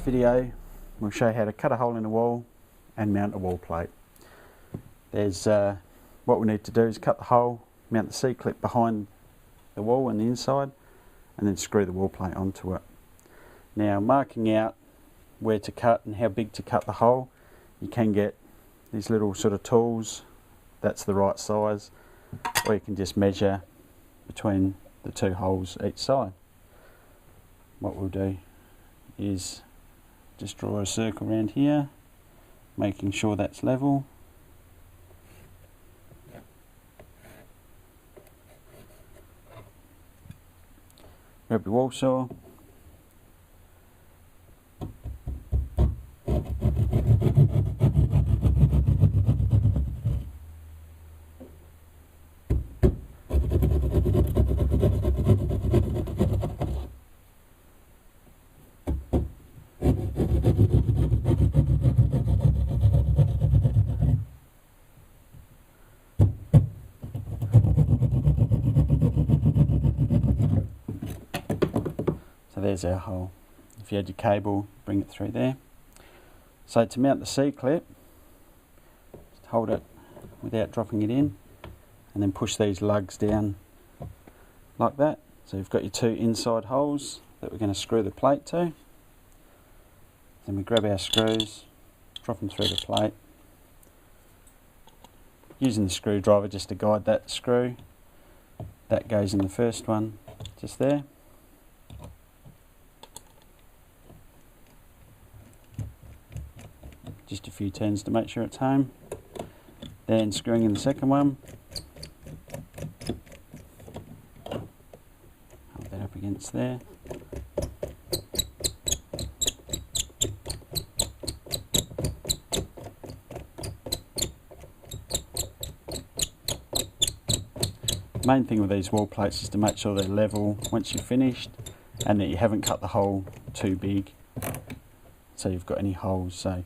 video we'll show you how to cut a hole in the wall and mount a wall plate. There's what we need to do is cut the hole, mount the C-clip behind the wall and the inside, and then screw the wall plate onto it. Now, marking out where to cut and how big to cut the hole, you can get these little sort of tools. That's the right size, or you can just measure between the two holes each side. What we'll do is just draw a circle around here, making sure that's level. Grab your wall saw. So there's our hole. If you had your cable, bring it through there. So to mount the C-clip, just hold it without dropping it in, and then push these lugs down like that. So you've got your two inside holes that we're going to screw the plate to. Then we grab our screws, drop them through the plate, using the screwdriver just to guide that screw. That goes in the first one, just there. Just a few turns to make sure it's home. Then screwing in the second one. Hold that up against there. The main thing with these wall plates is to make sure they're level once you've finished, and that you haven't cut the hole too big so you've got any holes. So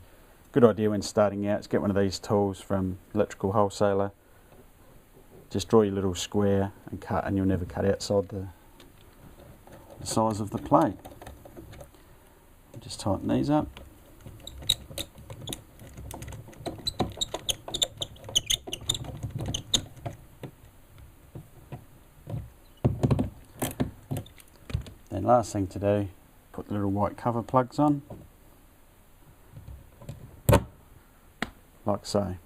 good idea when starting out is get one of these tools from electrical wholesaler. Just draw your little square and cut, and you'll never cut outside the size of the plate. Just tighten these up. Then last thing to do, put the little white cover plugs on, like so.